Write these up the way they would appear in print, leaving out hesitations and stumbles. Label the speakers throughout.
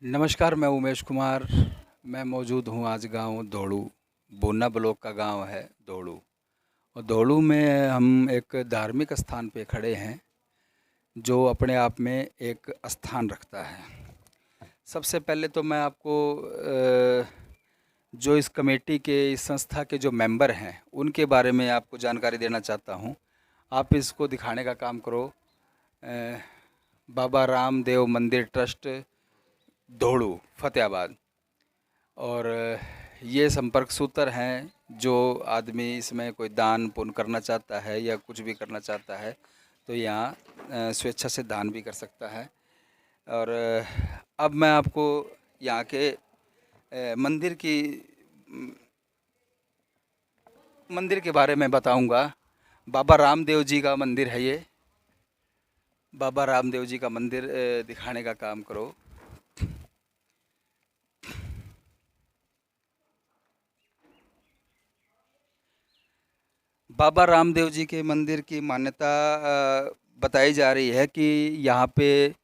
Speaker 1: नमस्कार, मैं उमेश कुमार। मैं मौजूद हूँ आज गांव धोड़ू, बोन्ना ब्लॉक का गांव है धोड़ू। और धोड़ू में हम एक धार्मिक स्थान पे खड़े हैं जो अपने आप में एक स्थान रखता है। सबसे पहले तो मैं आपको जो इस कमेटी के, इस संस्था के जो मेंबर हैं उनके बारे में आपको जानकारी देना चाहता हूँ। आप इसको दिखाने का काम करो। अ, बाबा रामदेव मंदिर ट्रस्ट धोड़ू फतेहाबाद। और ये संपर्क सूत्र हैं, जो आदमी इसमें कोई दान पुण्य करना चाहता है या कुछ भी करना चाहता है तो यहाँ स्वेच्छा से दान भी कर सकता है। और अब मैं आपको यहाँ के मंदिर के बारे में बताऊंगा। बाबा रामदेव जी का मंदिर है ये। बाबा रामदेव जी का मंदिर दिखाने का काम करो। बाबा रामदेव जी के मंदिर की मान्यता बताई जा रही है कि यहाँ पे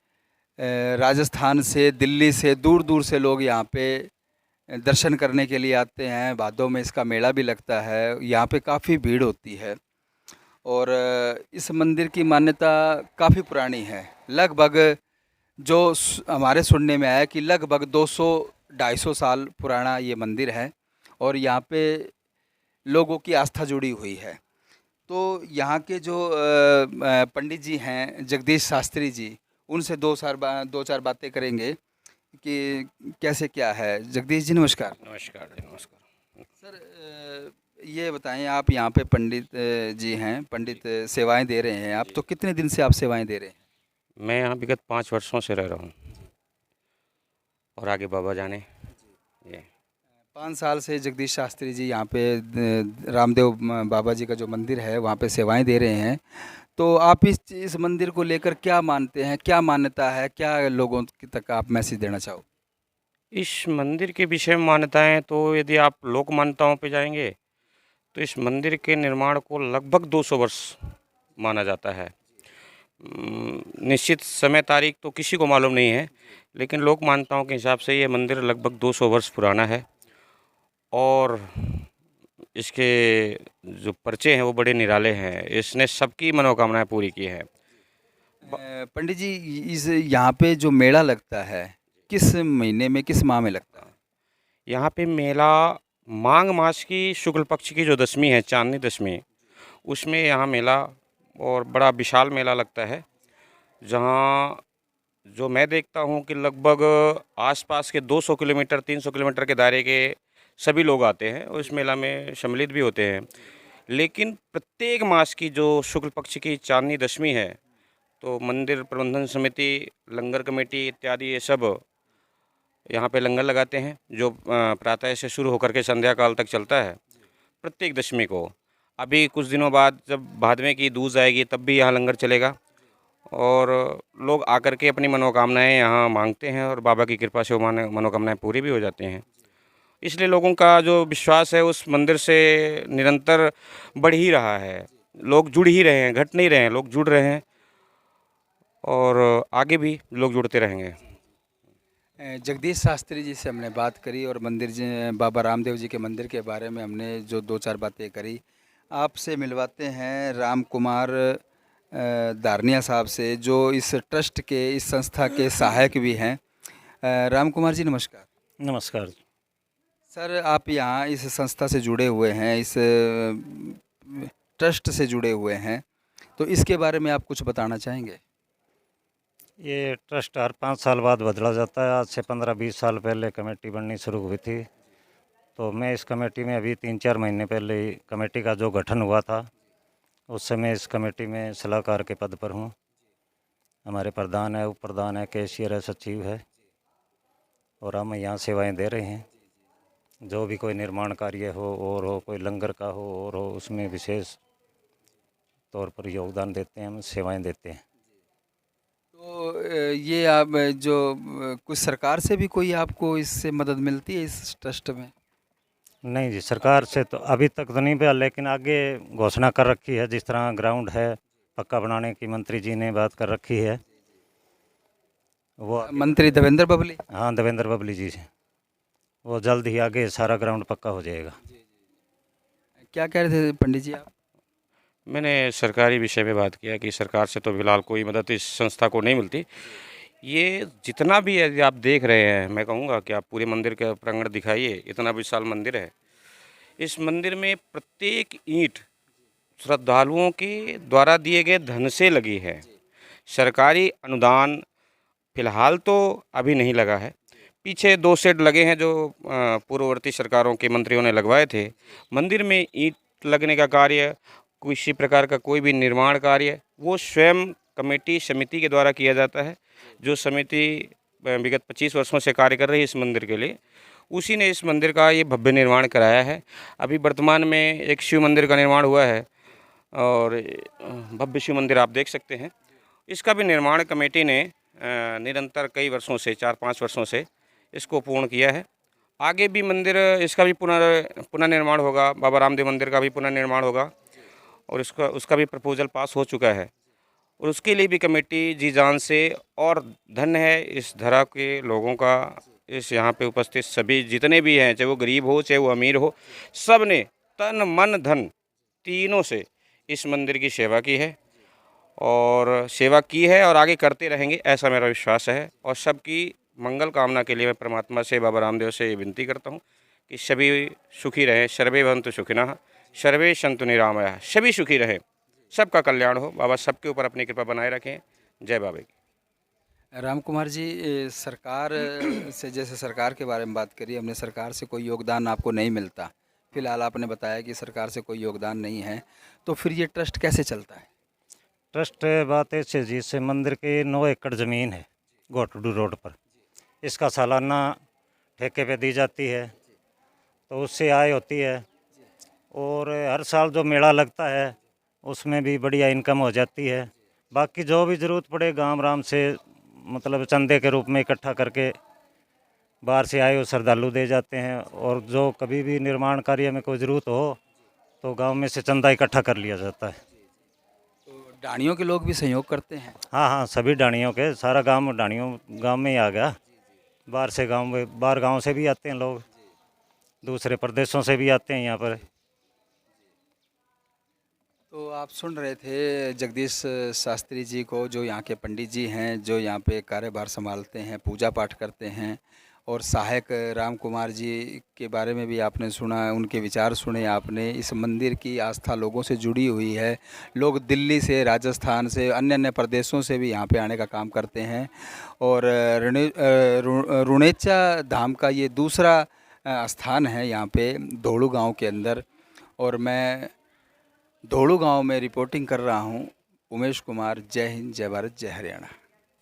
Speaker 1: राजस्थान से, दिल्ली से, दूर दूर से लोग यहाँ पे दर्शन करने के लिए आते हैं। भादों में इसका मेला भी लगता है। यहाँ पे काफ़ी भीड़ होती है। और इस मंदिर की मान्यता काफ़ी पुरानी है। लगभग हमारे सुनने में आया कि लगभग 200-250 साल पुराना ये मंदिर है। और यहाँ पे लोगों की आस्था जुड़ी हुई है। तो यहाँ के जो पंडित जी हैं, जगदीश शास्त्री जी, उनसे दो चार बातें करेंगे कि कैसे क्या है। जगदीश जी नमस्कार।
Speaker 2: नमस्कार जी, नमस्कार।
Speaker 1: सर, ये बताएं, आप यहाँ पे पंडित जी हैं, पंडित सेवाएं दे रहे हैं आप,
Speaker 2: जी।
Speaker 1: तो कितने दिन से आप सेवाएं दे रहे हैं?
Speaker 2: मैं यहाँ विगत 5 वर्षों से रह रहा हूँ और आगे बाबा जाने। ये
Speaker 1: 5 साल से जगदीश शास्त्री जी यहाँ पे रामदेव बाबा जी का जो मंदिर है वहाँ पे सेवाएं दे रहे हैं। तो आप इस मंदिर को लेकर क्या मानते हैं, क्या मान्यता है, क्या लोगों तक आप मैसेज देना चाहो?
Speaker 2: इस मंदिर के विषय में मान्यताएँ, तो यदि आप लोक मान्यताओं पे जाएंगे तो इस मंदिर के निर्माण को लगभग 200 वर्ष माना जाता है। निश्चित समय तारीख तो किसी को मालूम नहीं है, लेकिन लोक मान्यताओं के हिसाब से ये मंदिर लगभग 200 वर्ष पुराना है। और इसके जो पर्चे हैं वो बड़े निराले हैं। इसने सबकी मनोकामनाएं पूरी की हैं।
Speaker 1: पंडित जी, इस यहाँ पे जो मेला लगता है किस महीने में, किस माह में लगता है?
Speaker 2: यहाँ पे मेला माघ मास की शुक्ल पक्ष की जो दशमी है, चांदनी दशमी, उसमें यहाँ मेला और बड़ा विशाल मेला लगता है। जहाँ जो मैं देखता हूँ कि लगभग आसपास के 200 किलोमीटर 300 किलोमीटर के दायरे के सभी लोग आते हैं और इस मेला में सम्मिलित भी होते हैं। लेकिन प्रत्येक मास की जो शुक्ल पक्ष की चांदनी दशमी है, तो मंदिर प्रबंधन समिति, लंगर कमेटी इत्यादि ये सब यहाँ पे लंगर लगाते हैं, जो प्रातः से शुरू होकर के संध्या काल तक चलता है प्रत्येक दशमी को। अभी कुछ दिनों बाद जब भादवे की दूज आएगी तब भी यहाँ लंगर चलेगा और लोग आकर के अपनी मनोकामनाएं यहाँ मांगते हैं और बाबा की कृपा से वो मनोकामनाएं पूरी भी हो जाती हैं। इसलिए लोगों का जो विश्वास है उस मंदिर से निरंतर बढ़ ही रहा है। लोग जुड़ ही रहे हैं, घट नहीं रहे हैं, लोग जुड़ रहे हैं और आगे भी लोग जुड़ते रहेंगे।
Speaker 1: जगदीश शास्त्री जी से हमने बात करी और मंदिर जी, बाबा रामदेव जी के मंदिर के बारे में हमने जो दो चार बातें करी। आपसे मिलवाते हैं राम कुमार दारनिया साहब से, जो इस ट्रस्ट के, इस संस्था के सहायक भी हैं। राम कुमार जी नमस्कार।
Speaker 3: नमस्कार।
Speaker 1: सर, आप यहाँ इस संस्था से जुड़े हुए हैं, इस ट्रस्ट से जुड़े हुए हैं, तो इसके बारे में आप कुछ बताना चाहेंगे?
Speaker 3: ये ट्रस्ट हर 5 साल बाद बदला जाता है। आज से 15-20 साल पहले कमेटी बननी शुरू हुई थी। तो मैं इस कमेटी में अभी 3-4 महीने पहले ही कमेटी का जो गठन हुआ था, उस समय इस कमेटी में सलाहकार के पद पर हूँ। हमारे प्रधान है, उप प्रधान है, कैशियर है, सचिव है और हम यहाँ सेवाएं दे रहे हैं। जो भी कोई निर्माण कार्य हो और हो, कोई लंगर का हो और हो, उसमें विशेष तौर पर योगदान देते हैं, हम सेवाएं देते हैं।
Speaker 1: तो ये आप जो कुछ सरकार से भी कोई आपको इससे मदद मिलती है इस ट्रस्ट में?
Speaker 3: नहीं जी, सरकार से तो अभी तक तो नहीं मिला, लेकिन आगे घोषणा कर रखी है। जिस तरह ग्राउंड है पक्का बनाने की मंत्री जी ने बात कर रखी है, वो
Speaker 1: मंत्री देवेंद्र बबली।
Speaker 3: हाँ, देवेंद्र बबली जी से। वो जल्द ही आगे सारा ग्राउंड पक्का हो जाएगा।
Speaker 1: क्या कह रहे थे पंडित जी आप?
Speaker 2: मैंने सरकारी विषय पे बात किया कि सरकार से तो फिलहाल कोई मदद इस संस्था को नहीं मिलती। ये जितना भी यदि आप देख रहे हैं, मैं कहूँगा कि आप पूरे मंदिर का प्रांगण दिखाइए, इतना विशाल मंदिर है। इस मंदिर में प्रत्येक ईंट श्रद्धालुओं के द्वारा दिए गए धन से लगी है। सरकारी अनुदान फिलहाल तो अभी नहीं लगा है। पीछे 2 शेड लगे हैं जो पूर्ववर्ती सरकारों के मंत्रियों ने लगवाए थे। मंदिर में ईंट लगने का कार्य, किसी प्रकार का कोई भी निर्माण कार्य, वो स्वयं कमेटी समिति के द्वारा किया जाता है। जो समिति विगत 25 वर्षों से कार्य कर रही है इस मंदिर के लिए, उसी ने इस मंदिर का ये भव्य निर्माण कराया है। अभी वर्तमान में एक शिव मंदिर का निर्माण हुआ है और भव्य शिव मंदिर आप देख सकते हैं। इसका भी निर्माण कमेटी ने निरंतर कई वर्षों से, 4-5 वर्षों से इसको पूर्ण किया है। आगे भी मंदिर इसका भी पुनर्निर्माण होगा। बाबा रामदेव मंदिर का भी पुनर्निर्माण होगा और उसका भी प्रपोजल पास हो चुका है और उसके लिए भी कमेटी जी जान से, और धन्य है इस धरा के लोगों का, इस यहाँ पे उपस्थित सभी जितने भी हैं, चाहे वो गरीब हो चाहे वो अमीर हो, सब ने तन मन धन तीनों से इस मंदिर की सेवा की है और आगे करते रहेंगे, ऐसा मेरा विश्वास है। और सबकी मंगल कामना के लिए मैं परमात्मा से, बाबा रामदेव से ये विनती करता हूँ कि सभी सुखी रहें। सर्वे भवन्तु सुखिनः, सर्वे सन्तु निरामयाः। सभी सुखी रहें, सबका कल्याण हो। बाबा सबके ऊपर अपनी कृपा बनाए रखें। जय बाबा की।
Speaker 1: राम कुमार जी, सरकार से, जैसे सरकार के बारे में बात करी हमने, सरकार से कोई योगदान आपको नहीं मिलता। फिलहाल आपने बताया कि सरकार से कोई योगदान नहीं है, तो फिर ये ट्रस्ट कैसे चलता है?
Speaker 3: ट्रस्ट बात ऐसे जी से मंदिर के 9 एकड़ ज़मीन है गोटडू रोड पर। इसका सालाना ठेके पे दी जाती है, तो उससे आय होती है। और हर साल जो मेला लगता है उसमें भी बढ़िया इनकम हो जाती है। बाकी जो भी ज़रूरत पड़े गांव राम से, मतलब चंदे के रूप में इकट्ठा करके बाहर से आए हुए श्रद्धालु दे जाते हैं। और जो कभी भी निर्माण कार्य में कोई ज़रूरत हो तो गांव में से चंदा इकट्ठा कर लिया जाता है।
Speaker 1: तो डाणियों के लोग भी सहयोग करते हैं?
Speaker 3: हाँ हाँ, सभी डाणियों के, सारा गांव डाणियों गांव में ही आ गया। बाहर गांव से भी आते हैं लोग, दूसरे प्रदेशों से भी आते हैं यहाँ पर।
Speaker 1: तो आप सुन रहे थे जगदीश शास्त्री जी को, जो यहाँ के पंडित जी हैं, जो यहाँ पे कार्यभार संभालते हैं, पूजा पाठ करते हैं। और सहायक राम कुमार जी के बारे में भी आपने सुना, उनके विचार सुने आपने। इस मंदिर की आस्था लोगों से जुड़ी हुई है। लोग दिल्ली से, राजस्थान से, अन्य अन्य प्रदेशों से भी यहाँ पे आने का काम करते हैं। और रुणेचा धाम का ये दूसरा स्थान है यहाँ पे धोड़ू गांव के अंदर। और मैं धोड़ू गांव में रिपोर्टिंग कर रहा हूँ। उमेश कुमार। जय हिंद, जय भारत, जय हरियाणा।